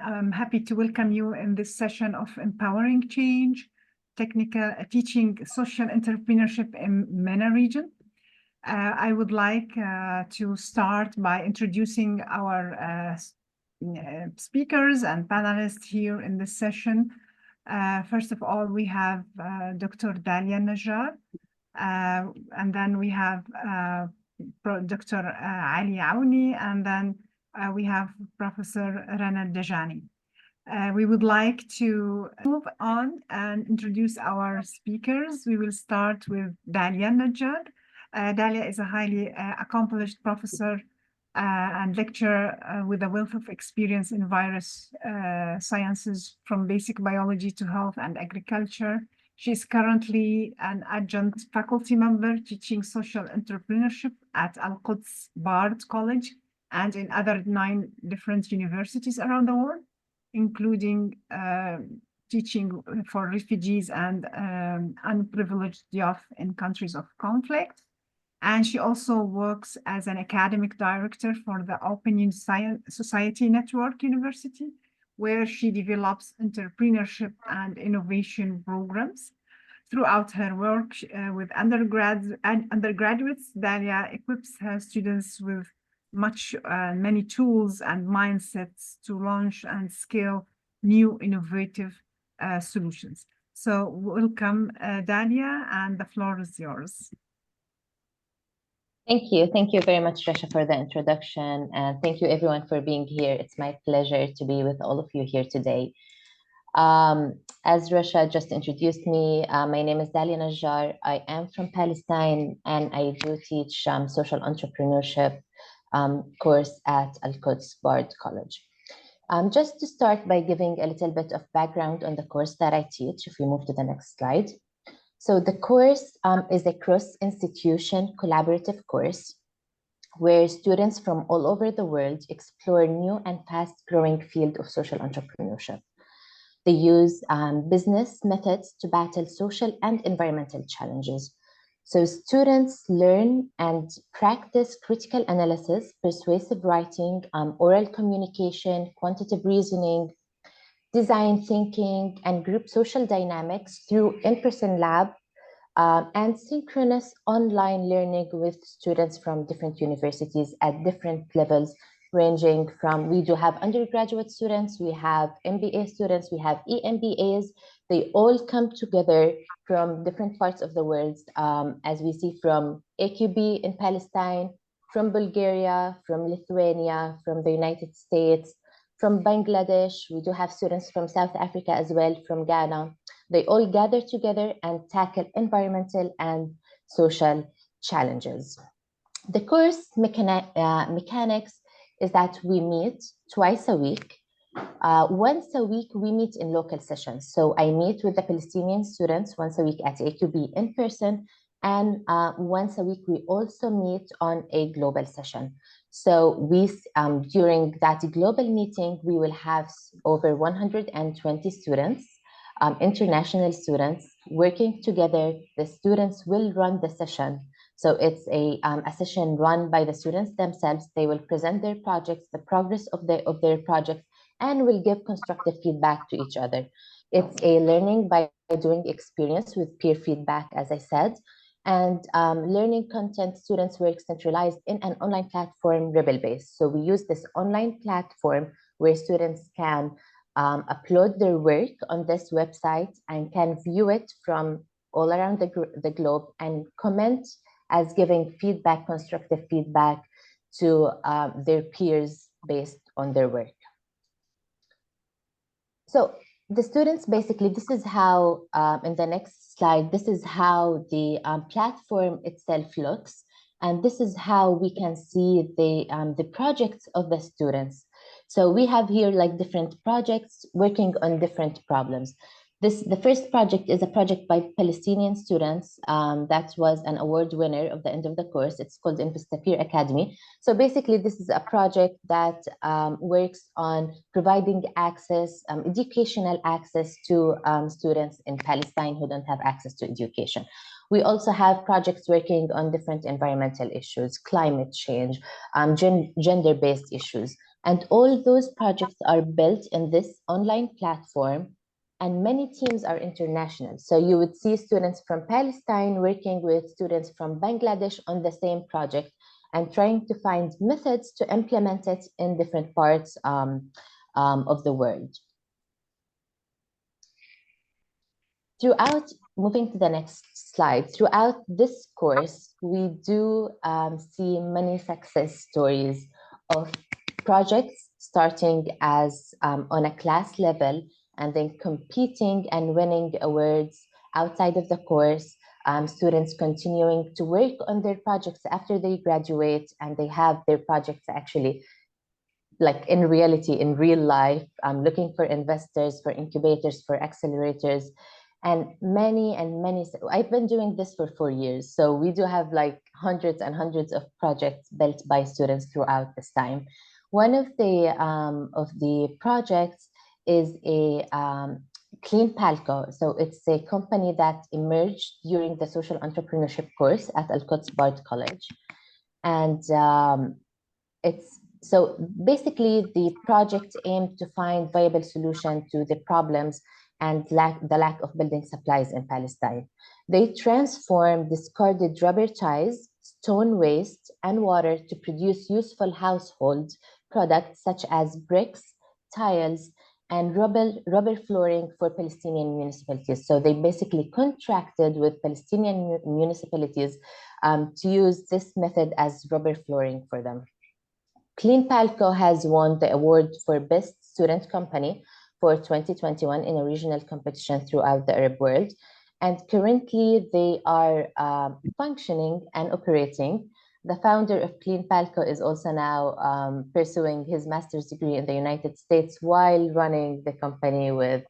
I'm happy to welcome you in this session of Empowering Change, Technical Teaching Social Entrepreneurship in MENA region. I would like to start by introducing our speakers and panelists here in this session. First of all, we have Dr. Dalia Najar, and then we have Dr. Awni, and then we have Professor Rana Dajani. We would like to move on and introduce our speakers. We will start with Dalia Najar. Dalia is a highly accomplished professor and lecturer with a wealth of experience in virus sciences, from basic biology to health and agriculture. She is currently an adjunct faculty member teaching social entrepreneurship at Al-Quds-Bard College and in other 9 different universities around the world, including teaching for refugees and unprivileged youth in countries of conflict. And she also works as an academic director for the Open Society Network University, where she develops entrepreneurship and innovation programs. Throughout her work with undergraduates, Dalia equips her students with many tools and mindsets to launch and scale new innovative solutions. So welcome, Dalia, and the floor is yours. Thank you. Thank you very much, Rasha, for the introduction. And thank you, everyone, for being here. It's my pleasure to be with all of you here today. As Rasha just introduced me, my name is Dalia Najar. I am from Palestine, and I do teach social entrepreneurship course at Al-Quds-Bard College. Just to start by giving a little bit of background on the course that I teach, if we move to the next slide. So the course is a cross-institution collaborative course where students from all over the world explore new and fast-growing field of social entrepreneurship. They use business methods to battle social and environmental challenges. So students learn and practice critical analysis, persuasive writing, oral communication, quantitative reasoning, design thinking, and group social dynamics through in-person lab and synchronous online learning with students from different universities at different levels, ranging from, we do have undergraduate students, we have MBA students, we have EMBAs. They all come together from different parts of the world, as we see from AQB in Palestine, from Bulgaria, from Lithuania, from the United States, from Bangladesh. We do have students from South Africa as well, from Ghana. They all gather together and tackle environmental and social challenges. The course mechanics is that we meet twice a week. Once a week, we meet in local sessions. So I meet with the Palestinian students once a week at AQB in person, and once a week, we also meet on a global session. So we, during that global meeting, we will have over 120 students, international students working together. The students will run the session. So it's a session run by the students themselves. They will present their projects, the progress of their projects, and will give constructive feedback to each other. It's a learning by doing experience with peer feedback, as I said. And learning content, students work centralized in an online platform, Rebel-based. So we use this online platform where students can upload their work on this website and can view it from all around the globe and comment as giving feedback, constructive feedback to their peers based on their work. So the students, basically, this is how, in the next slide, this is how the platform itself looks. And this is how we can see the projects of the students. So we have here like different projects working on different problems. The first project is a project by Palestinian students that was an award winner of the end of the course. It's called Investor Academy. So basically, this is a project that works on providing access, educational access to students in Palestine who don't have access to education. We also have projects working on different environmental issues, climate change, gender-based issues. And all those projects are built in this online platform, and many teams are international. So you would see students from Palestine working with students from Bangladesh on the same project and trying to find methods to implement it in different parts of the world. Moving to the next slide, throughout this course, we do see many success stories of projects starting as on a class level and then competing and winning awards outside of the course, students continuing to work on their projects after they graduate, and they have their projects actually like in reality, in real life, looking for investors, for incubators, for accelerators, and many. I've been doing this for 4 years, so we do have like hundreds and hundreds of projects built by students throughout this time. One of the projects is a Clean Palco. So it's a company that emerged during the social entrepreneurship course at Al-Quds-Bard College. And so basically the project aimed to find viable solution to the problems and the lack of building supplies in Palestine. They transform discarded rubber ties, stone waste, and water to produce useful household products such as bricks, tiles, and rubber flooring for Palestinian municipalities. So they basically contracted with Palestinian municipalities to use this method as rubber flooring for them. Clean Palco has won the award for Best Student Company for 2021 in a regional competition throughout the Arab world. And currently they are functioning and operating. The founder of Clean Palco is also now pursuing his master's degree in the United States while running the company with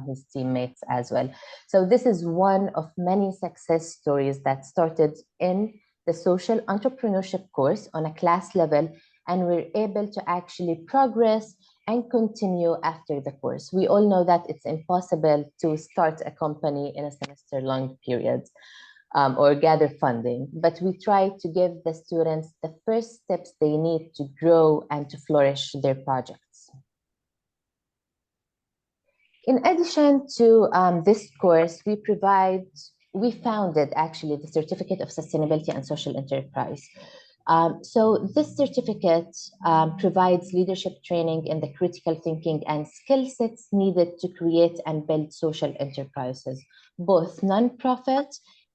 his teammates as well. So this is one of many success stories that started in the social entrepreneurship course on a class level, and we're able to actually progress and continue after the course. We all know that it's impossible to start a company in a semester-long period or gather funding, but we try to give the students the first steps they need to grow and to flourish their projects. In addition to this course, we founded actually the Certificate of Sustainability and Social Enterprise. So this certificate provides leadership training in the critical thinking and skill sets needed to create and build social enterprises, both non-profit,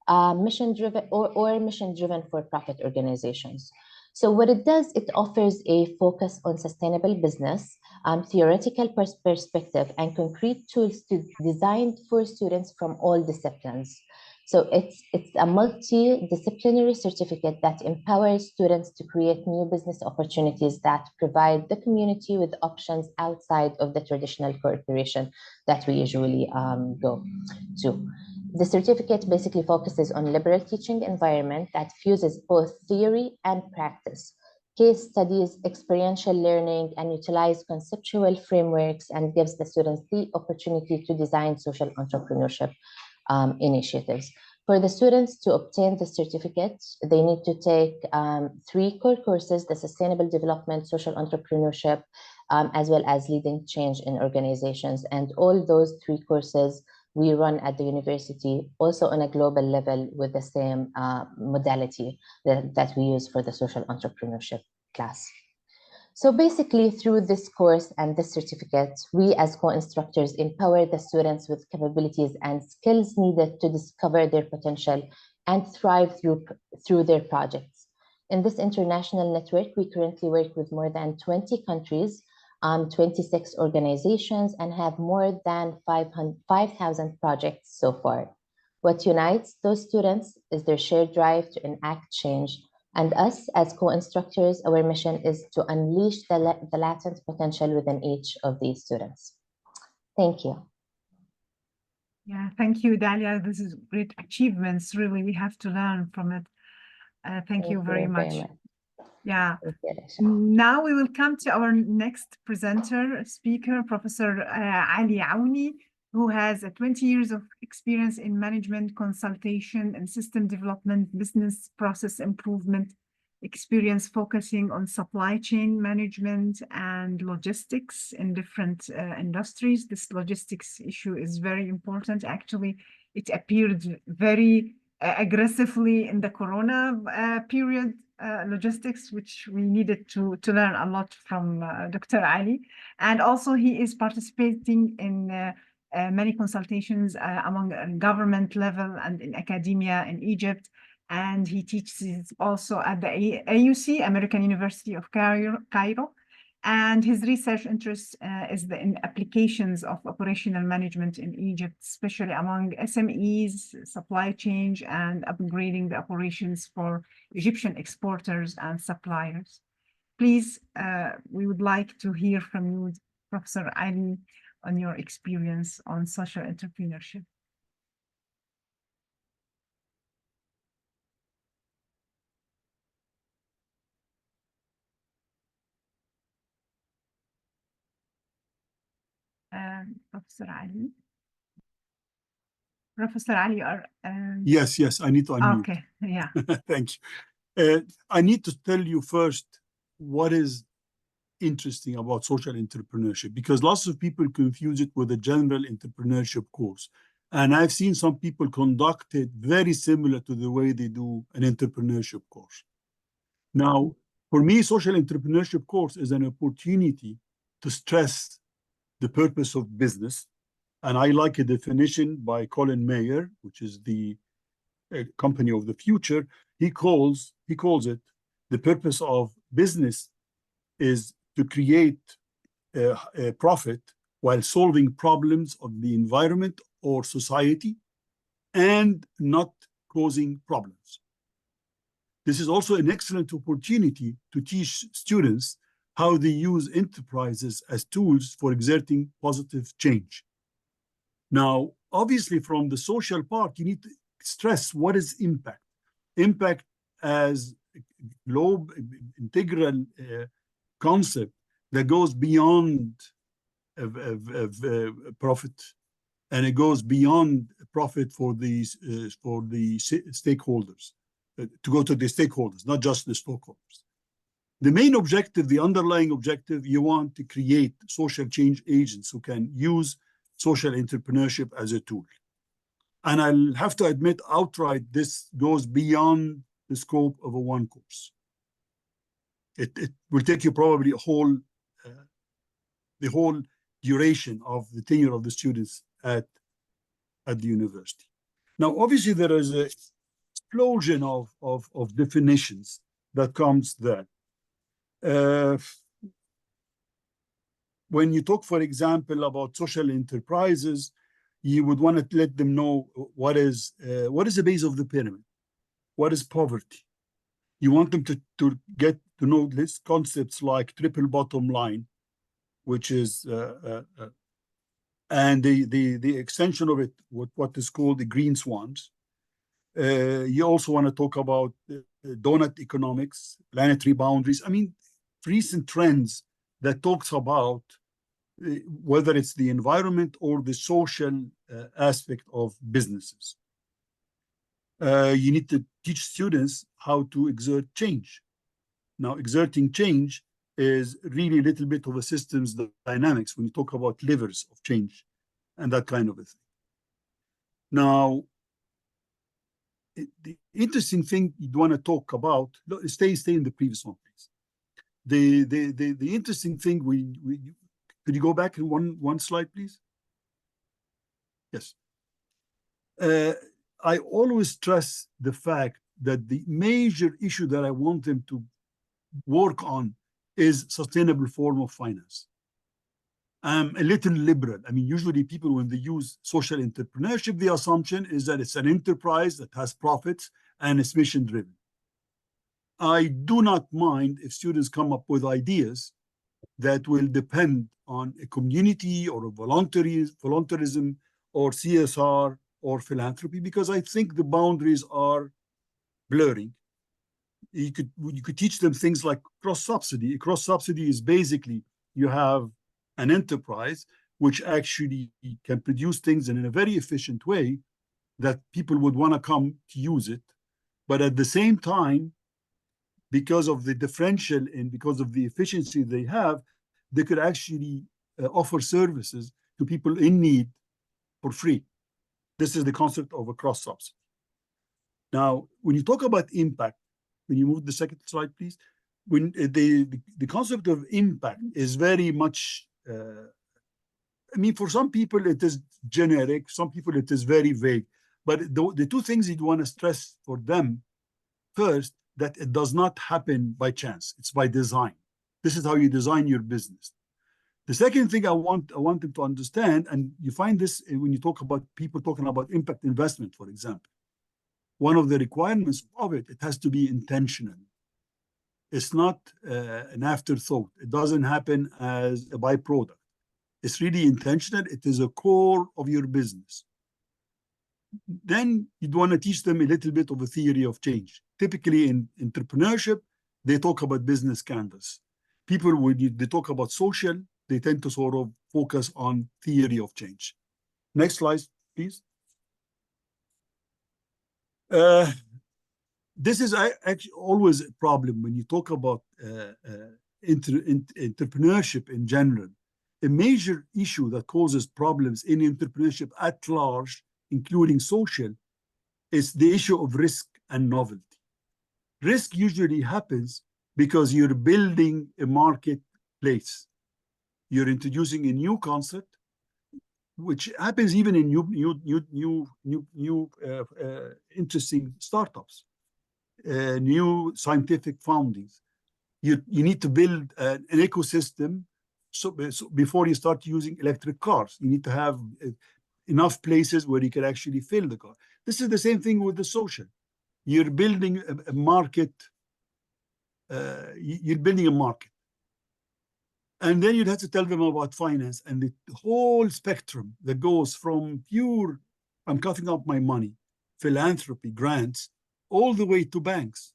mission-driven or mission-driven for-profit organizations. So what it does, it offers a focus on sustainable business, theoretical perspective, and concrete tools designed for students from all disciplines. So it's a multidisciplinary certificate that empowers students to create new business opportunities that provide the community with options outside of the traditional cooperation that we usually go to. The certificate basically focuses on liberal teaching environment that fuses both theory and practice, case studies, experiential learning, and utilize conceptual frameworks, and gives the students the opportunity to design social entrepreneurship initiatives. For the students to obtain the certificate, they need to take 3 core courses: the Sustainable Development, Social Entrepreneurship, as well as Leading Change in Organizations. And all those 3 courses we run at the university, also on a global level, with the same modality that we use for the social entrepreneurship class. So basically, through this course and this certificate, we as co-instructors empower the students with capabilities and skills needed to discover their potential and thrive through their projects. In this international network, we currently work with more than 20 countries, 26 organizations, and have more than 5,000 projects so far. What unites those students is their shared drive to enact change. And us as co-instructors, our mission is to unleash the latent potential within each of these students. Thank you. Yeah, thank you, Dalia. This is great achievements. Really, we have to learn from it. Thank you very much. Yeah. Now we will come to our next speaker, Professor Ali Awni, who has 20 years of experience in management consultation and system development, business process improvement, experience focusing on supply chain management and logistics in different industries. This logistics issue is very important. Actually, it appeared very aggressively in the Corona period, logistics, which we needed to learn a lot from Dr. Ali. And also he is participating in many consultations among government level and in academia in Egypt. And he teaches also at the AUC, American University of Cairo. And his research interest is in applications of operational management in Egypt, especially among SMEs, supply chain, and upgrading the operations for Egyptian exporters and suppliers. Please, we would like to hear from you, Professor Ali, on your experience on social entrepreneurship. Professor Ali. Professor Ali, Yes, I need to unmute. Okay, yeah. Thank you. I need to tell you first what is interesting about social entrepreneurship, because lots of people confuse it with a general entrepreneurship course. And I've seen some people conduct it very similar to the way they do an entrepreneurship course. Now, for me, social entrepreneurship course is an opportunity to stress the purpose of business. And I like a definition by Colin Mayer, which is the company of the future. He calls it the purpose of business is to create a profit while solving problems of the environment or society and not causing problems. This is also an excellent opportunity to teach students how they use enterprises as tools for exerting positive change. Now, obviously, from the social part, you need to stress what is impact. Impact as a globe integral concept that goes beyond profit, and it goes beyond profit for the stakeholders, to go to the stakeholders, not just the stockholders. The main objective, the underlying objective, you want to create social change agents who can use social entrepreneurship as a tool. And I'll have to admit outright, this goes beyond the scope of a one course. It will take you probably the whole duration of the tenure of the students at the university. Now, obviously, there is an explosion of definitions that comes there. When you talk, for example, about social enterprises, you would want to let them know what is the base of the pyramid, what is poverty. You want them to get to know these concepts like triple bottom line, which is and the extension of it, what is called the green swans. You also want to talk about donut economics, planetary boundaries. I mean, recent trends that talks about whether it's the environment or the social aspect of businesses. You need to teach students how to exert change. Now, exerting change is really a little bit of a systems dynamics when you talk about levers of change and that kind of a thing. Now, the interesting thing you'd want to talk about, stay in the previous one, please. The interesting thing could you go back in one slide, please? Yes. I always stress the fact that the major issue that I want them to work on is sustainable form of finance. I'm a little liberal. I mean, usually people, when they use social entrepreneurship, the assumption is that it's an enterprise that has profits and is mission driven. I do not mind if students come up with ideas that will depend on a community or a voluntarism or CSR or philanthropy, because I think the boundaries are blurring. You could teach them things like cross-subsidy. Cross-subsidy is basically you have an enterprise which actually can produce things in a very efficient way that people would want to come to use it. But at the same time, because of the differential and because of the efficiency they have, they could actually offer services to people in need for free. This is the concept of a cross-subsidy. Now, when you talk about impact, when you move the second slide, please, when the concept of impact is very much, I mean, for some people it is generic, some people it is very vague, but the two things you'd want to stress for them, first, that it does not happen by chance, it's by design. This is how you design your business. The second thing I want them to understand, and you find this when you talk about people talking about impact investment, for example. One of the requirements of it has to be intentional. It's not an afterthought. It doesn't happen as a byproduct. It's really intentional. It is a core of your business. Then you'd want to teach them a little bit of a theory of change. Typically in entrepreneurship, they talk about business canvas. People, when they talk about social, they tend to sort of focus on theory of change. Next slide, please. This is actually always a problem when you talk about entrepreneurship in general. A major issue that causes problems in entrepreneurship at large, including social, is the issue of risk and novelty. Risk usually happens because you're building a marketplace. You're introducing a new concept, which happens even in new interesting startups, new scientific foundings. You need to build an ecosystem. So before you start using electric cars, you need to have enough places where you can actually fill the car. This is the same thing with the social. You're building a market. You're building a market. And then you'd have to tell them about finance and the whole spectrum that goes from pure, I'm cutting up my money, philanthropy, grants, all the way to banks.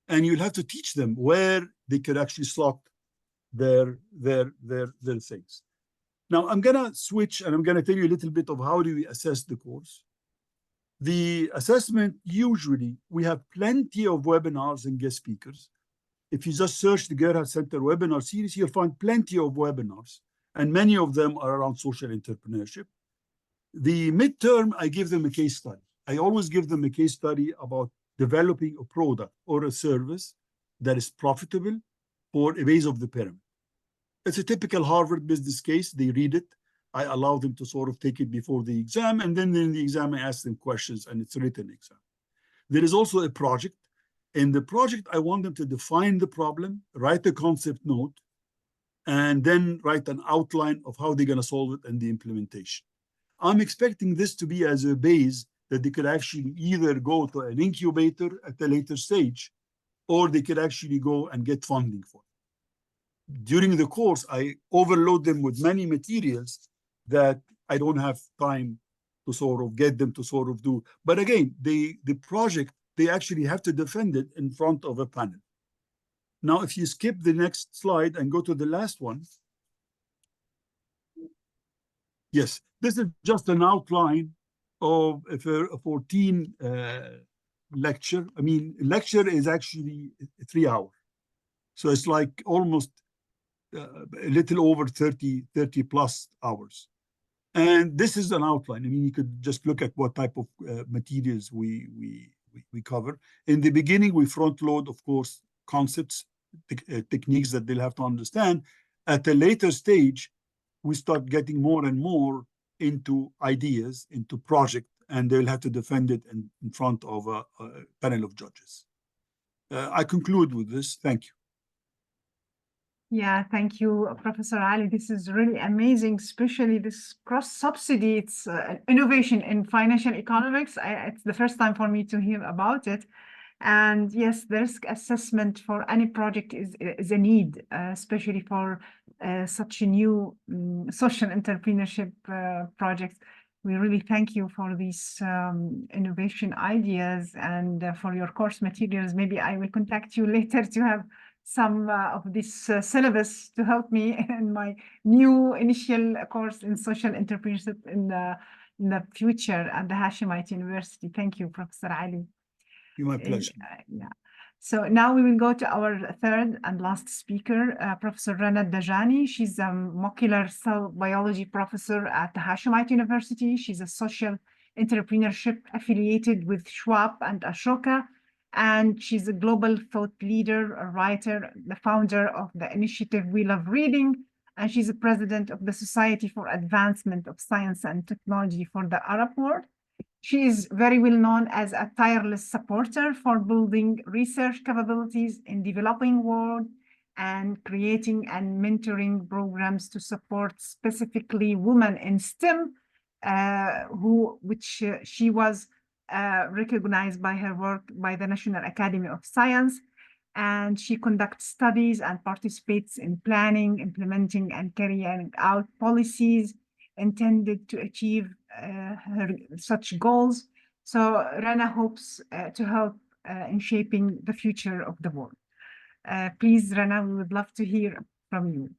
And you'll have to teach them where they could actually slot their things. Now, I'm going to switch and I'm going to tell you a little bit of how do we assess the course. The assessment, usually, we have plenty of webinars and guest speakers. If you just search the Gerhard Center webinar series, you'll find plenty of webinars, and many of them are around social entrepreneurship. The midterm, I give them a case study. I always give them a case study about developing a product or a service that is profitable for a base of the pyramid. It's a typical Harvard business case. They read it. I allow them to sort of take it before the exam, and then in the exam, I ask them questions, and it's a written exam. There is also a project. In the project, I want them to define the problem, write a concept note, and then write an outline of how they're going to solve it and the implementation. I'm expecting this to be as a base that they could actually either go to an incubator at a later stage, or they could actually go and get funding for it. During the course, I overload them with many materials that I don't have time to sort of get them to sort of do. But again, the project, they actually have to defend it in front of a panel. Now, if you skip the next slide and go to the last one. Yes, this is just an outline of a 14 lecture. I mean, lecture is actually 3 hours. So it's like almost a little over 30 plus hours. And this is an outline. I mean, you could just look at what type of materials we cover. In the beginning, we front load, of course, concepts, techniques that they'll have to understand. At a later stage, we start getting more and more into ideas, into project, and they'll have to defend it in front of a panel of judges. I conclude with this. Thank you. Yeah, thank you, Professor Ali. This is really amazing, especially this cross-subsidy. It's innovation in financial economics. It's the first time for me to hear about it. And yes, the risk assessment for any project is a need, especially for such a new social entrepreneurship project. We really thank you for these innovation ideas and for your course materials. Maybe I will contact you later to have some of this syllabus to help me in my new initial course in social entrepreneurship in the future at the Hashemite University. Thank you, Professor Ali. My pleasure. Yeah. So now we will go to our third and last speaker, Professor Rana Dajani. She's a molecular cell biology professor at the Hashemite University. She's a social entrepreneurship affiliated with Schwab and Ashoka. And she's a global thought leader, a writer, the founder of the initiative We Love Reading. And she's the president of the Society for Advancement of Science and Technology for the Arab world. She is very well known as a tireless supporter for building research capabilities in developing world and creating and mentoring programs to support specifically women in STEM, which she was recognized by her work by the National Academy of Science. And she conducts studies and participates in planning, implementing, and carrying out policies intended to achieve such goals. So Rana hopes to help in shaping the future of the world. Please, Rana, we would love to hear from you.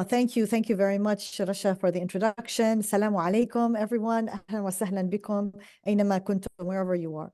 Thank you. Thank you very much, Rasha, for the introduction. Assalamu alaikum, everyone. Ahlan wa sahlan bikum, aynama kuntum, wherever you are.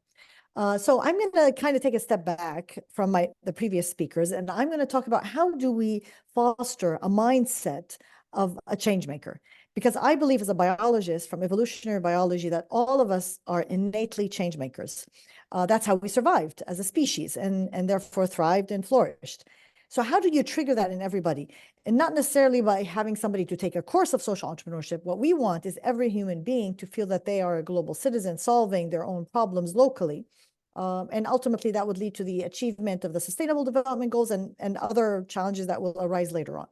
So I'm going to kind of take a step back from the previous speakers, and I'm going to talk about how do we foster a mindset of a change maker. Because I believe as a biologist from evolutionary biology that all of us are innately change makers. That's how we survived as a species and therefore thrived and flourished. So how do you trigger that in everybody? And not necessarily by having somebody to take a course of social entrepreneurship. What we want is every human being to feel that they are a global citizen solving their own problems locally. And ultimately that would lead to the achievement of the Sustainable Development Goals and other challenges that will arise later on.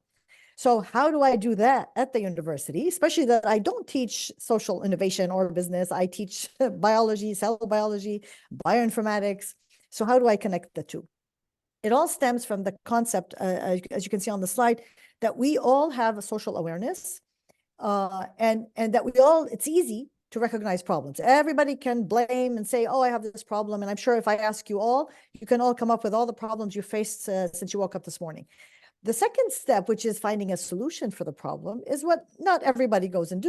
So how do I do that at the university, especially that I don't teach social innovation or business? I teach biology, cell biology, bioinformatics. So how do I connect the two? It all stems from the concept, as you can see on the slide, that we all have a social awareness and that we all, it's easy to recognize problems. Everybody can blame and say, oh, I have this problem. And I'm sure if I ask you all, you can all come up with all the problems you faced since you woke up this morning. The second step, which is finding a solution for the problem, is what not everybody goes and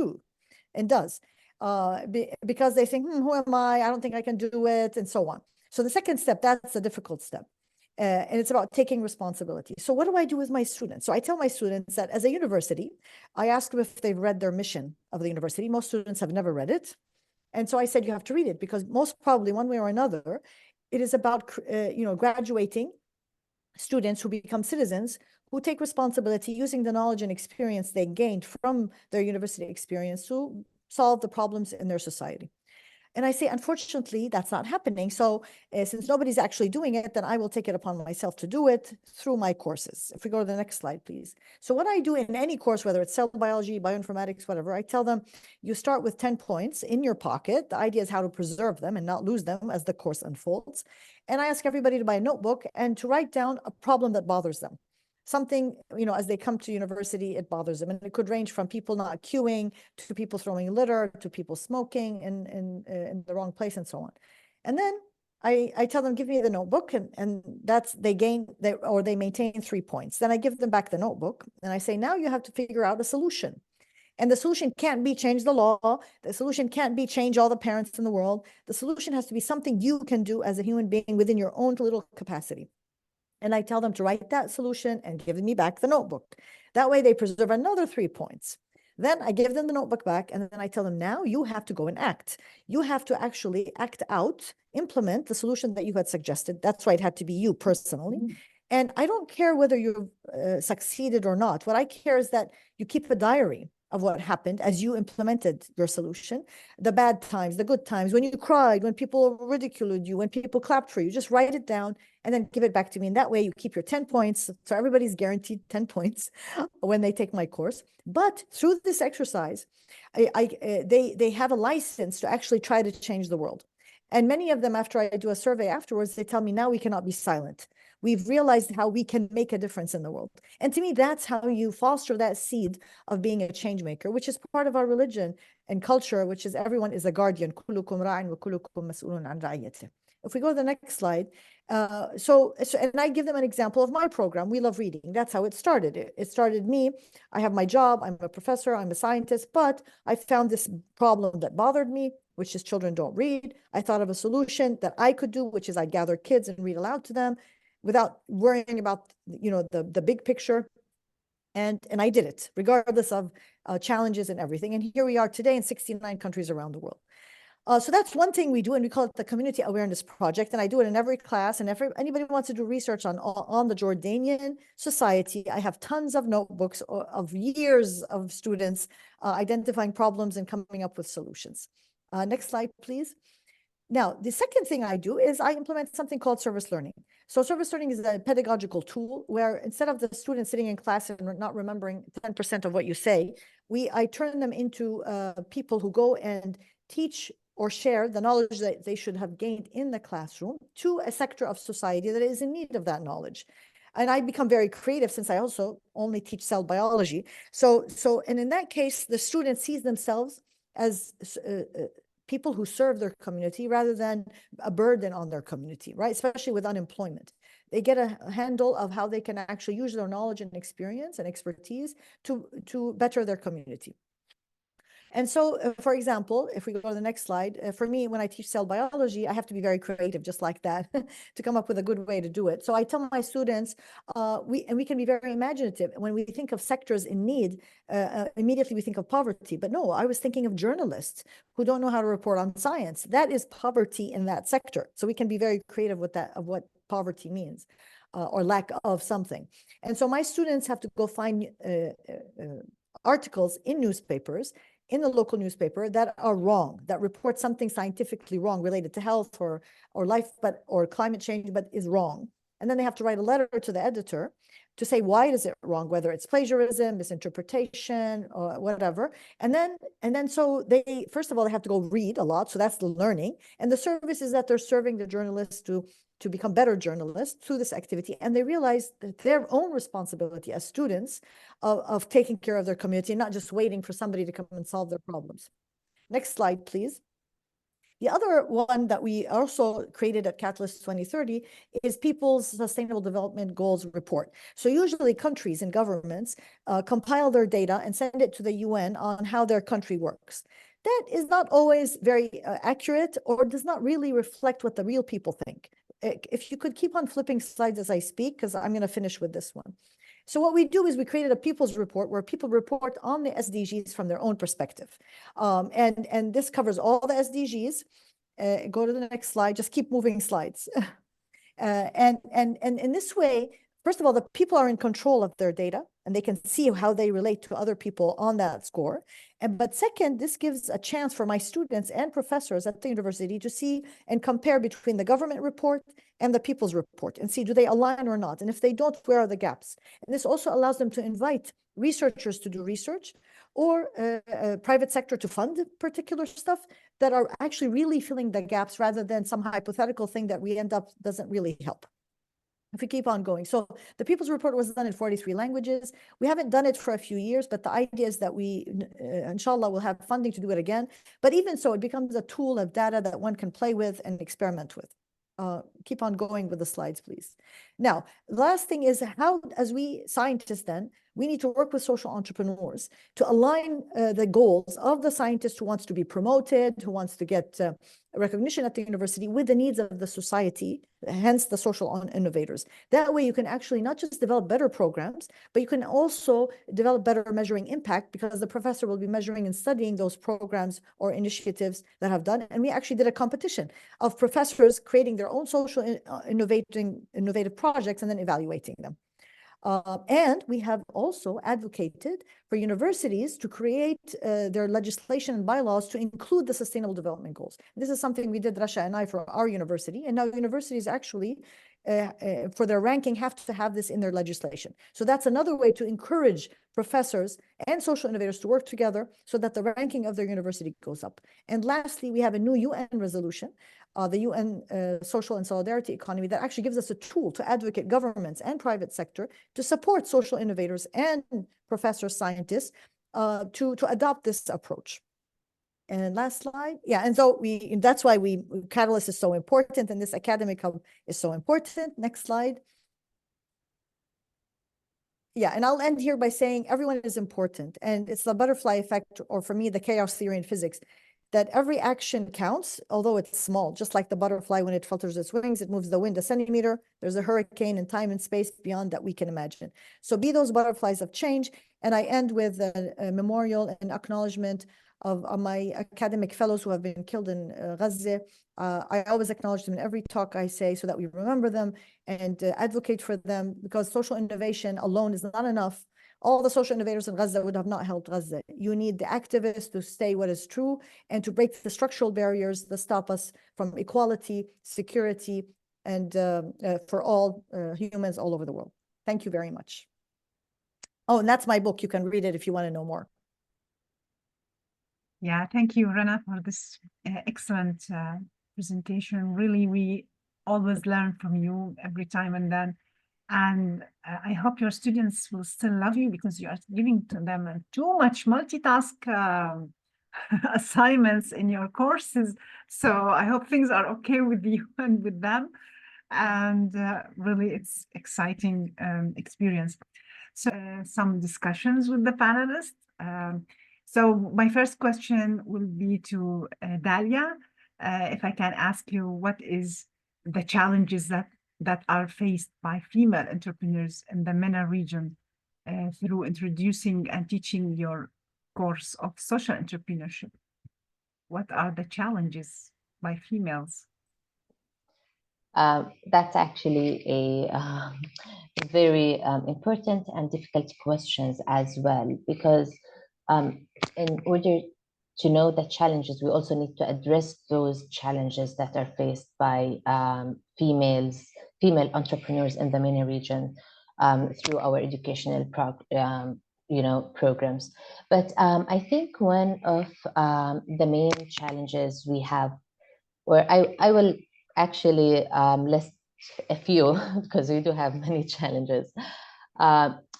does, because they think, who am I? I don't think I can do it, and so on. So the second step, that's a difficult step. And it's about taking responsibility. So what do I do with my students? So I tell my students that as a university, I ask them if they've read their mission of the university. Most students have never read it. And so I said, you have to read it, because most probably one way or another, it is about graduating students who become citizens who take responsibility using the knowledge and experience they gained from their university experience to solve the problems in their society. And I say, unfortunately, that's not happening. So since nobody's actually doing it, then I will take it upon myself to do it through my courses. If we go to the next slide, please. So what I do in any course, whether it's cell biology, bioinformatics, whatever, I tell them, you start with 10 points in your pocket. The idea is how to preserve them and not lose them as the course unfolds. And I ask everybody to buy a notebook and to write down a problem that bothers them. Something, as they come to university, it bothers them. And it could range from people not queuing to people throwing litter to people smoking in the wrong place and so on. And then I tell them, give me the notebook, and that's, they maintain 3 points. Then I give them back the notebook and I say, now you have to figure out a solution. And the solution can't be change the law. The solution can't be change all the parents in the world. The solution has to be something you can do as a human being within your own little capacity. And I tell them to write that solution and give me back the notebook. That way they preserve another 3 points. Then I give them the notebook back, and then I tell them, now you have to go and act. You have to actually act out, implement the solution that you had suggested. That's why it had to be you personally. And I don't care whether you've succeeded or not. What I care is that you keep a diary of what happened as you implemented your solution, the bad times, the good times, when you cried, when people ridiculed you, when people clapped for you, just write it down and then give it back to me. And that way you keep your 10 points. So everybody's guaranteed 10 points when they take my course. But through this exercise, they have a license to actually try to change the world. And many of them, after I do a survey afterwards, they tell me, now we cannot be silent. We've realized how we can make a difference in the world. And to me, that's how you foster that seed of being a change maker, which is part of our religion and culture, which is everyone is a guardian. If we go to the next slide, And I give them an example of my program. We love reading. That's how it started. It started me. I have my job. I'm a professor. I'm a scientist, but I found this problem that bothered me, which is children don't read. I thought of a solution that I could do, which is I gather kids and read aloud to them without worrying about, the big picture. And I did it regardless of challenges and everything. And here we are today in 69 countries around the world. So that's one thing we do, and we call it the Community Awareness Project. And I do it in every class. And if anybody wants to do research on the Jordanian society, I have tons of notebooks of years of students identifying problems and coming up with solutions. Next slide, please. Now, the second thing I do is I implement something called service learning. So service learning is a pedagogical tool where instead of the students sitting in class and not remembering 10% of what you say, I turn them into people who go and teach or share the knowledge that they should have gained in the classroom to a sector of society that is in need of that knowledge. And I become very creative since I also only teach cell biology. And in that case, the student sees themselves as people who serve their community rather than a burden on their community, right? Especially with unemployment. They get a handle of how they can actually use their knowledge and experience and expertise to better their community. And so, for example, if we go to the next slide, for me, when I teach cell biology, I have to be very creative, just like that, to come up with a good way to do it. So I tell my students, we can be very imaginative. When we think of sectors in need, immediately we think of poverty. But no, I was thinking of journalists who don't know how to report on science. That is poverty in that sector. So we can be very creative with that, of what poverty means. Or lack of something. And so my students have to go find articles in newspapers, in the local newspaper, that are wrong, that report something scientifically wrong related to health or life, or climate change, but is wrong. And then they have to write a letter to the editor to say why is it wrong, whether it's plagiarism, misinterpretation, or whatever. And then so they, first of all, they have to go read a lot. So that's the learning. And the service is that they're serving the journalists to become better journalists through this activity. And they realize that their own responsibility as students of taking care of their community and not just waiting for somebody to come and solve their problems. Next slide, please. The other one that we also created at Catalyst 2030 is People's Sustainable Development Goals report. So usually countries and governments compile their data and send it to the UN on how their country works. That is not always very accurate, or does not really reflect what the real people think. If you could keep on flipping slides as I speak, because I'm going to finish with this one. So what we do is we created a people's report where people report on the SDGs from their own perspective. And this covers all the SDGs. Go to the next slide. Just keep moving slides. And in this way, first of all, the people are in control of their data and they can see how they relate to other people on that score. But second, this gives a chance for my students and professors at the university to see and compare between the government report and the people's report and see, do they align or not? And if they don't, where are the gaps? And this also allows them to invite researchers to do research, or private sector to fund particular stuff that are actually really filling the gaps, rather than some hypothetical thing that we end up doesn't really help. If we keep on going. So the People's Report was done in 43 languages. We haven't done it for a few years, but the idea is that we, inshallah, will have funding to do it again. But even so, it becomes a tool of data that one can play with and experiment with. Keep on going with the slides, please. Now, the last thing is how, as we scientists then, we need to work with social entrepreneurs to align the goals of the scientist who wants to be promoted, who wants to get recognition at the university, with the needs of the society, hence the social innovators. That way you can actually not just develop better programs, but you can also develop better measuring impact, because the professor will be measuring and studying those programs or initiatives that have done. And we actually did a competition of professors creating their own social innovative projects and then evaluating them. And we have also advocated for universities to create their legislation and bylaws to include the Sustainable Development Goals. This is something we did, Rasha and I, for our university. And now universities actually, for their ranking, have to have this in their legislation. So that's another way to encourage professors and social innovators to work together so that the ranking of their university goes up. And lastly, we have a new UN resolution, the UN Social and Solidarity Economy, that actually gives us a tool to advocate governments and private sector to support social innovators and professors, scientists, to adopt this approach. And last slide. Yeah, and so that's why Catalyst is so important, and this academic hub is so important. Next slide. Yeah, and I'll end here by saying everyone is important, and it's the butterfly effect, or for me, the chaos theory in physics, that every action counts, although it's small. Just like the butterfly, when it flutters its wings, it moves the wind a centimeter. There's a hurricane in time and space beyond that we can imagine. So be those butterflies of change. And I end with a memorial and acknowledgement of my academic fellows who have been killed in Gaza. I always acknowledge them in every talk I say so that we remember them and advocate for them, because social innovation alone is not enough. All the social innovators in Gaza would have not helped Gaza. You need the activists to say what is true and to break the structural barriers that stop us from equality, security, and for all humans all over the world. Thank you very much. Oh, and that's my book. You can read it if you want to know more. Yeah, thank you, Rana, for this excellent presentation. Really, we always learn from you every time and then. And I hope your students will still love you, because you are giving to them too much multitask assignments in your courses. So I hope things are okay with you and with them. And really, it's exciting experience. So some discussions with the panelists. So my first question will be to Dalia. If I can ask you, what is the challenges that are faced by female entrepreneurs in the MENA region through introducing and teaching your course of social entrepreneurship? What are the challenges by females? That's actually a very important and difficult questions as well, because in order to know the challenges, we also need to address those challenges that are faced by female entrepreneurs in the MENA region through our educational programs. But I think one of the main challenges we have, or I will actually list a few because we do have many challenges.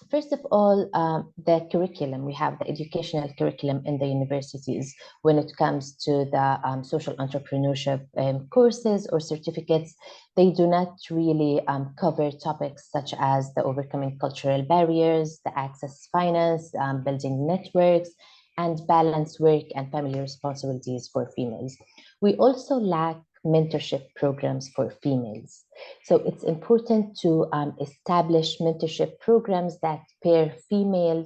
First of all, the curriculum. We have the educational curriculum in the universities when it comes to the social entrepreneurship courses or certificates. They do not really cover topics such as the overcoming cultural barriers, the access finance, building networks, and balance work and family responsibilities for females. We also lack mentorship programs for females. So it's important to establish mentorship programs that pair female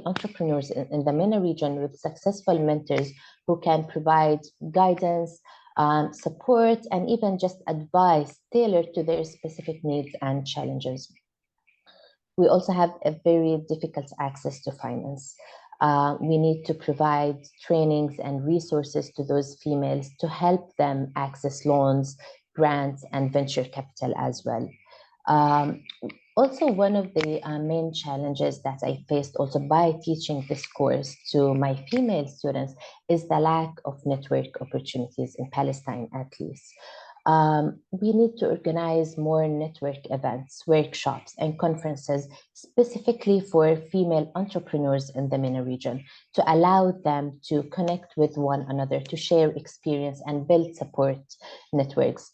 entrepreneurs in the MENA region with successful mentors who can provide guidance, support, and even just advice tailored to their specific needs and challenges. We also have a very difficult access to finance. We need to provide trainings and resources to those females to help them access loans, grants, and venture capital as well. Also, one of the main challenges that I faced also by teaching this course to my female students is the lack of network opportunities in Palestine, at least. We need to organize more network events, workshops, and conferences specifically for female entrepreneurs in the MENA region to allow them to connect with one another, to share experience and build support networks.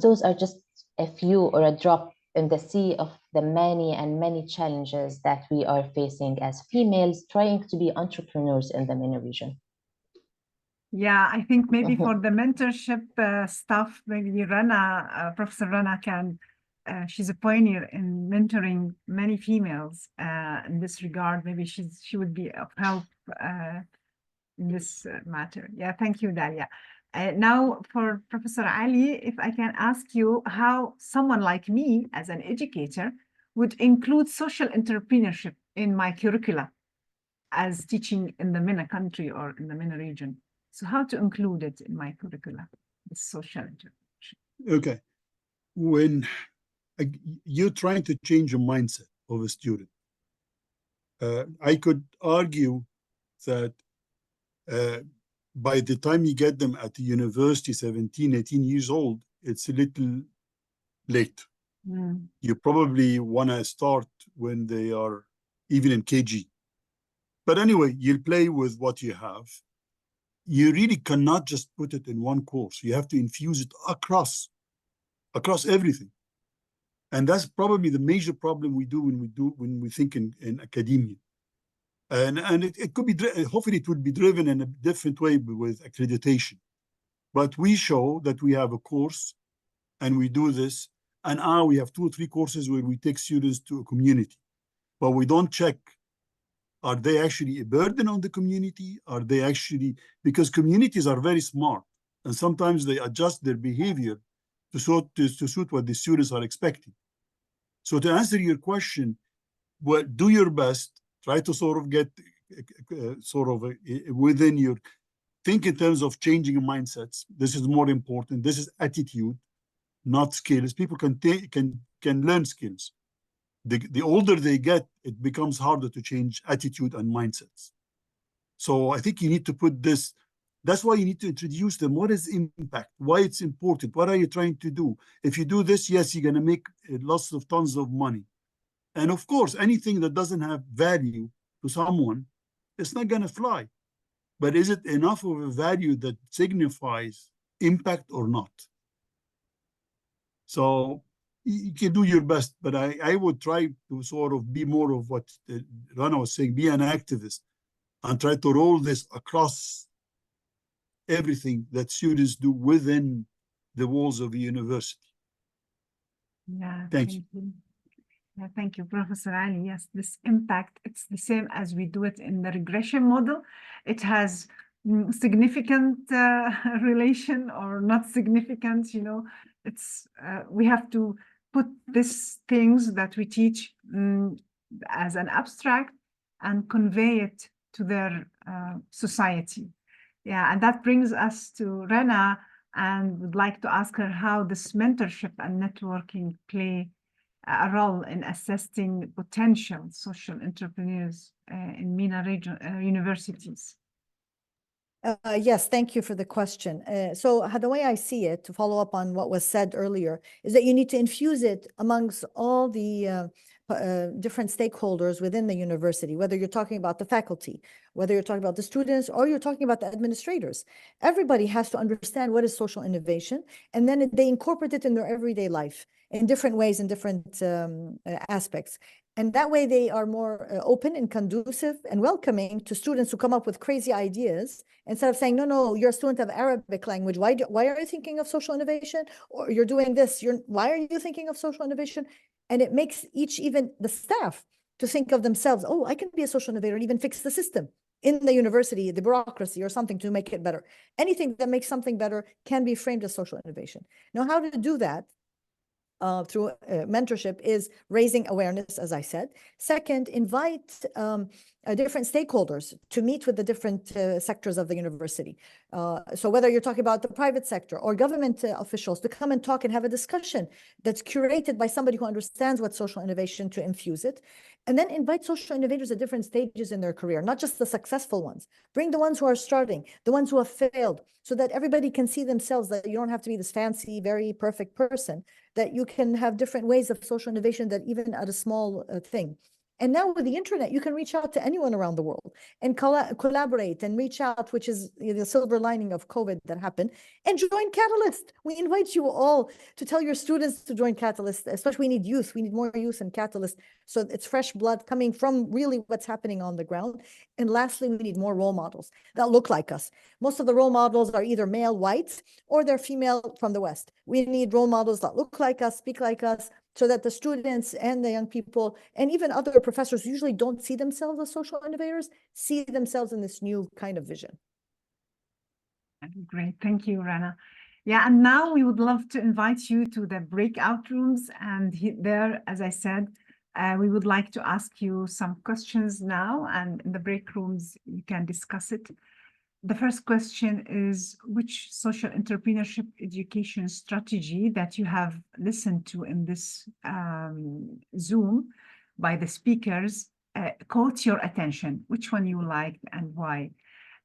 Those are just a few, or a drop in the sea of the many challenges that we are facing as females trying to be entrepreneurs in the MENA region. Yeah, I think maybe for the mentorship stuff, maybe Rana, Professor Rana can, she's a pioneer in mentoring many females in this regard. Maybe she would be of help in this matter. Yeah, thank you, Dalia. Now for Professor Ali, if I can ask you how someone like me as an educator would include social entrepreneurship in my curricula as teaching in the MENA country or in the MENA region. So how to include it in my curricula, the social entrepreneurship? Okay. When you're trying to change the mindset of a student, I could argue that by the time you get them at the university, 17, 18 years old, it's a little late. You probably want to start when they are even in KG. But anyway, you'll play with what you have. you really cannot just put it in one course. You have to infuse it across everything. And that's probably the major problem we do when we think in academia. And it could be, hopefully it would be driven in a different way with accreditation. But we show that we have a course and we do this. And now we have 2 or 3 courses where we take students to a community, but we don't check, are they actually a burden on the community? Are they actually, because communities are very smart and sometimes they adjust their behavior to suit what the students are expecting. So to answer your question, well, do your best, try to sort of get within your, think in terms of changing mindsets. This is more important. This is attitude, not skills. People can learn skills. The older they get, it becomes harder to change attitude and mindsets. So I think you need to put this, that's why you need to introduce them. What is impact? Why it's important? What are you trying to do? If you do this, yes, you're going to make lots of tons of money. And of course, anything that doesn't have value to someone, it's not going to fly. But is it enough of a value that signifies impact or not? So you can do your best, but I would try to sort of be more of what Rana was saying, be an activist and try to roll this across everything that students do within the walls of a university. Yeah, Thank you. Yeah, thank you, Professor Ali. Yes, this impact, it's the same as we do it in the regression model. It has significant relation or not significant, you know, it's, we have to put these things that we teach as an abstract and convey it to their society. Yeah, and that brings us to Rana, and would like to ask her how this mentorship and networking play a role in assessing potential social entrepreneurs in MENA region universities. Yes, thank you for the question. So the way I see it, to follow up on what was said earlier, is that you need to infuse it amongst all the different stakeholders within the university, whether you're talking about the faculty, whether you're talking about the students, or you're talking about the administrators. Everybody has to understand what is social innovation, and then they incorporate it in their everyday life in different ways, in different aspects. And that way they are more open and conducive and welcoming to students who come up with crazy ideas, instead of saying, no, you're a student of Arabic language. Why are you thinking of social innovation? Or you're doing this, why are you thinking of social innovation? And it makes even the staff to think of themselves, oh, I can be a social innovator and even fix the system in the university, the bureaucracy or something to make it better. Anything that makes something better can be framed as social innovation. Now, how to do that? Through mentorship is raising awareness, as I said. Second, invite different stakeholders to meet with the different sectors of the university. So whether you're talking about the private sector or government officials, to come and talk and have a discussion that's curated by somebody who understands what social innovation, to infuse it. And then invite social innovators at different stages in their career, not just the successful ones. Bring the ones who are starting, the ones who have failed, so that everybody can see themselves, that you don't have to be this fancy, very perfect person, that you can have different ways of social innovation that even at a small thing. And now with the internet, you can reach out to anyone around the world and collaborate and reach out, which is the silver lining of COVID that happened, and join Catalyst. We invite you all to tell your students to join Catalyst, especially we need youth. We need more youth in Catalyst. So it's fresh blood coming from really what's happening on the ground. And lastly, we need more role models that look like us. Most of the role models are either male whites or they're female from the West. We need role models that look like us, speak like us, so that the students and the young people and even other professors who usually don't see themselves as social innovators see themselves in this new kind of vision. Great, thank you, Rana. Yeah, and now we would love to invite you to the breakout rooms, and there, as I said, we would like to ask you some questions now, and in the break rooms you can discuss it. The first question is, which social entrepreneurship education strategy that you have listened to in this Zoom by the speakers caught your attention? Which one you liked and why?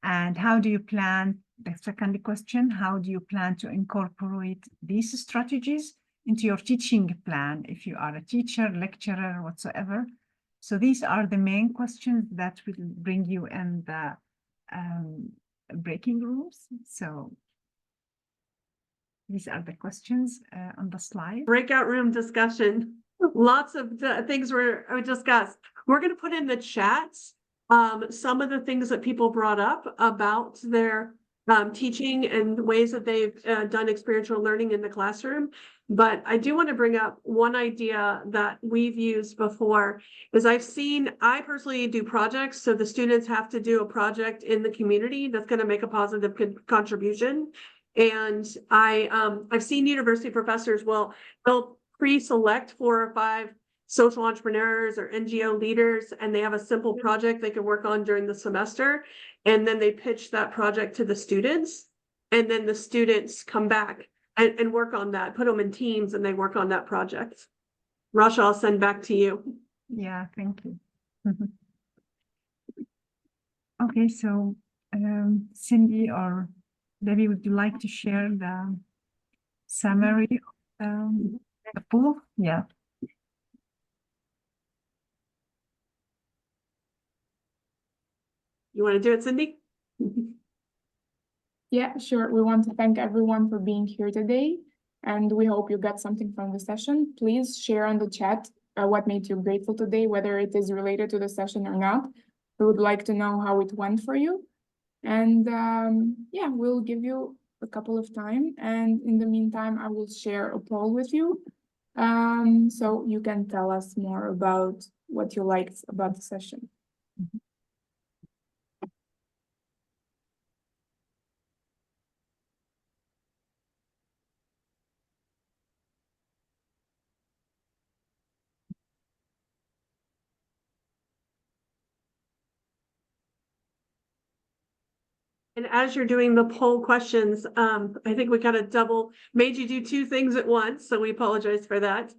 And how do you plan, the second question, how do you plan to incorporate these strategies into your teaching plan if you are a teacher, lecturer, whatsoever? So these are the main questions that will bring you in the breaking rooms. So these are the questions on the slide. Breakout room discussion. Lots of things were discussed. We're going to put in the chats some of the things that people brought up about their teaching and ways that they've done experiential learning in the classroom. But I do want to bring up one idea that we've used before is I personally do projects. So the students have to do a project in the community that's going to make a positive contribution. And I've seen university professors, they'll pre-select 4 or 5 social entrepreneurs or NGO leaders, and they have a simple project they can work on during the semester. And then they pitch that project to the students, and then the students come back and work on that, put them in teams, and they work on that project. Rasha, I'll send back to you. Yeah, thank you. Okay, so Cindy or Debbie, would you like to share the summary of the pool? Yeah. You want to do it, Cindy? Yeah, sure. We want to thank everyone for being here today, and we hope you got something from the session. Please share on the chat what made you grateful today, whether it is related to the session or not. We would like to know how it went for you. And yeah, we'll give you a couple of time. And in the meantime, I will share a poll with you. So you can tell us more about what you liked about the session. And as you're doing the poll questions, I think we kind of made you do 2 things at once, so we apologize for that.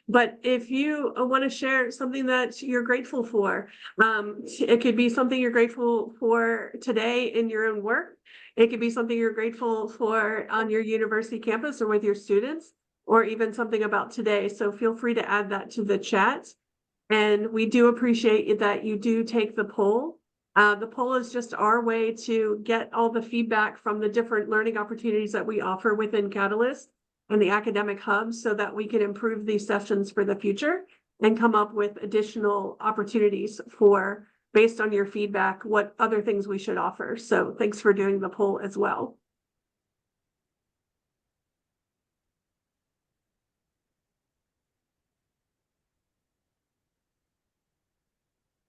But if you want to share something that you're grateful for, it could be something you're grateful for today in your own work. It could be something you're grateful for on your university campus or with your students, or even something about today. So feel free to add that to the chat. And we do appreciate that you do take the poll. The poll is just our way to get all the feedback from the different learning opportunities that we offer within Catalyst and the academic hub, so that we can improve these sessions for the future and come up with additional opportunities for, based on your feedback, what other things we should offer. So thanks for doing the poll as well.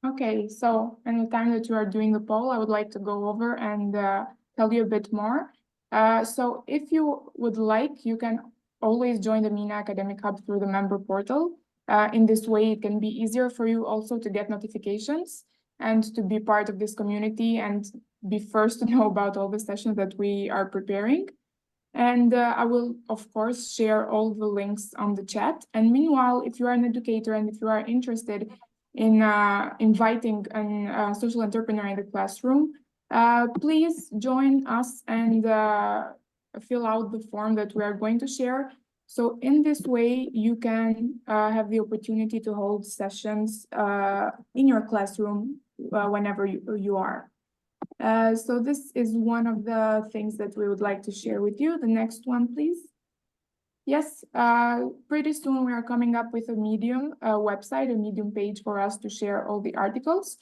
Okay, so in the time that you are doing the poll, I would like to go over and tell you a bit more. So if you would like, you can always join the MENA Academic Hub through the member portal. In this way, it can be easier for you also to get notifications and to be part of this community and be first to know about all the sessions that we are preparing. And I will, of course, share all the links on the chat. And meanwhile, if you are an educator and if you are interested in inviting a social entrepreneur in the classroom, please join us and fill out the form that we are going to share. So in this way, you can have the opportunity to hold sessions in your classroom whenever you are. So this is one of the things that we would like to share with you. The next one, please. Yes, pretty soon we are coming up with a Medium website, a Medium page for us to share all the articles.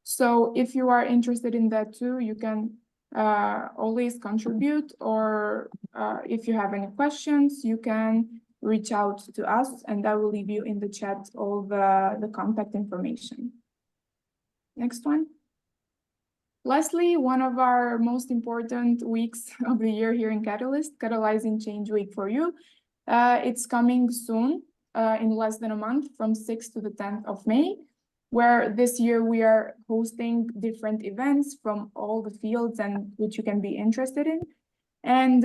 So if you are interested in that too, you can always contribute, or if you have any questions, you can reach out to us, and I will leave you in the chat all the contact information. Next one. Lastly, one of our most important weeks of the year here in Catalyst, Catalyzing Change Week for you. It's coming soon, in less than a month, from 6th to the 10th of May, where this year we are hosting different events from all the fields and which you can be interested in. And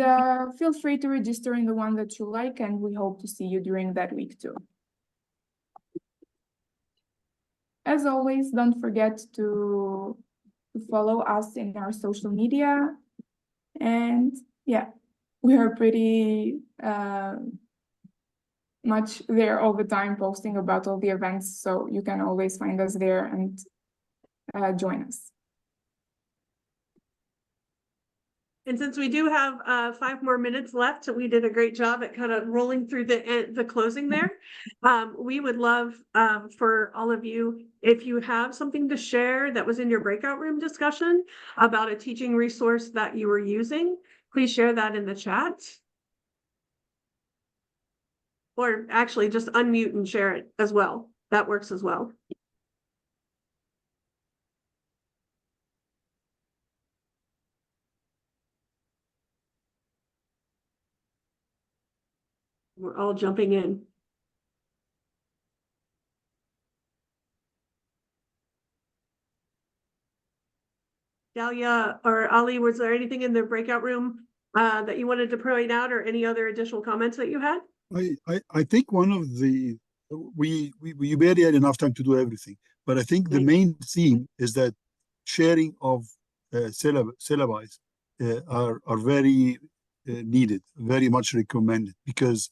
feel free to register in the one that you like, and we hope to see you during that week too. As always, don't forget to follow us in our social media. And yeah, we are pretty much there all the time, posting about all the events, so you can always find us there and join us. And since we do have 5 more minutes left, we did a great job at kind of rolling through the closing there. We would love for all of you, if you have something to share that was in your breakout room discussion about a teaching resource that you were using, please share that in the chat. Or actually just unmute and share it as well. That works as well. We're all jumping in. Dalia or Ali, was there anything in the breakout room that you wanted to point out, or any other additional comments that you had? I think one of the we barely had enough time to do everything, but I think the main theme is that sharing of syllabi are very needed, very much recommended, because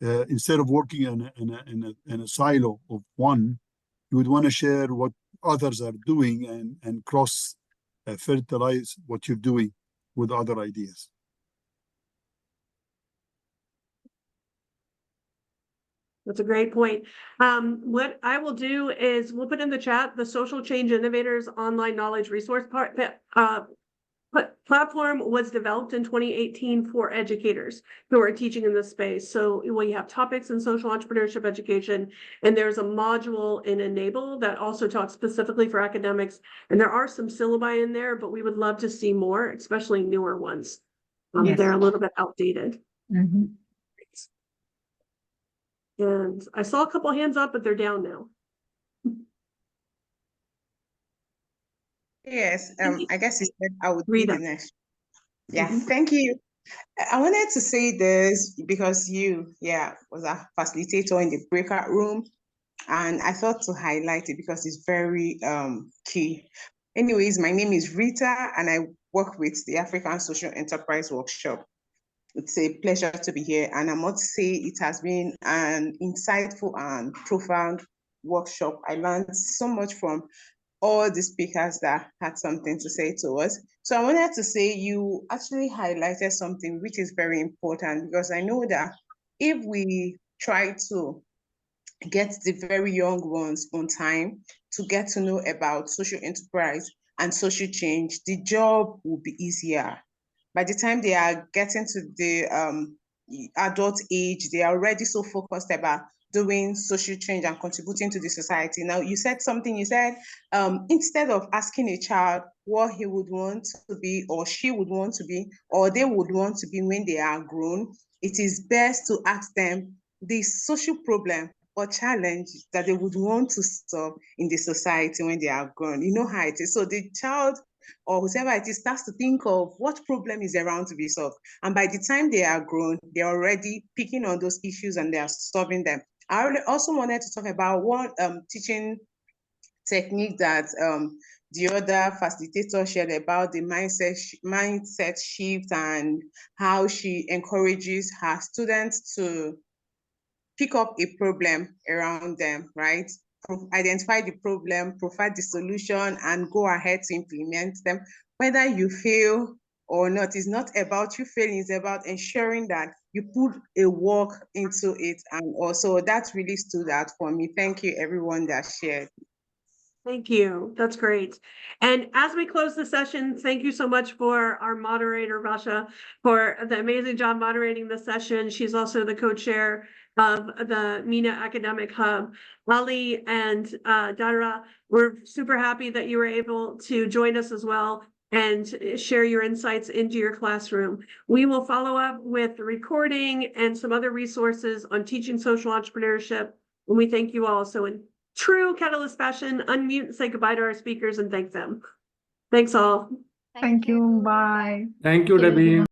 instead of working in a silo of one, you would want to share what others are doing and cross fertilize what you're doing with other ideas. That's a great point. What I will do is we'll put in the chat the Social Change Innovators Online Knowledge Resource platform was developed in 2018 for educators who are teaching in this space. So we have topics in social entrepreneurship education, and there's a module in Enable that also talks specifically for academics. And there are some syllabi in there, but we would love to see more, especially newer ones. Yes. They're a little bit outdated. Mm-hmm. And I saw a couple hands up, but they're down now. Yes, I guess you said I would Read be the up. next. Yeah, Mhm. thank you. I wanted to say this because you, was a facilitator in the breakout room, and I thought to highlight it because it's very key. Anyways, my name is Rita, and I work with the African Social Enterprise Workshop. It's a pleasure to be here, and I must say it has been an insightful and profound workshop. I learned so much from all the speakers that had something to say to us. So I wanted to say you actually highlighted something which is very important, because I know that if we try to get the very young ones on time to get to know about social enterprise and social change, the job will be easier. By the time they are getting to the adult age, they are already so focused about doing social change and contributing to the society. Now, you said something, you said, instead of asking a child what he would want to be, or she would want to be, or they would want to be when they are grown, it is best to ask them the social problem or challenge that they would want to solve in the society when they are grown. You know how it is. So the child or whoever it is starts to think of what problem is around to be solved. And by the time they are grown, they're already picking on those issues and they are solving them. I also wanted to talk about one teaching technique that the other facilitator shared about the mindset shift, and how she encourages her students to pick up a problem around them, right? Identify the problem, provide the solution, and go ahead to implement them. Whether you fail or not, it's not about you failing, it's about ensuring that you put a work into it. And also that really stood out for me. Thank you, everyone that shared. Thank you. That's great. And as we close the session, thank you so much for our moderator, Rasha, for the amazing job moderating the session. She's also the co-chair of the MENA Academic Hub. Ali and Dara, we're super happy that you were able to join us as well and share your insights into your classroom. We will follow up with the recording and some other resources on teaching social entrepreneurship. And we thank you all. So in true Catalyst fashion, unmute and say goodbye to our speakers and thank them. Thanks all. Thank you. Bye. Thank you, Debbie.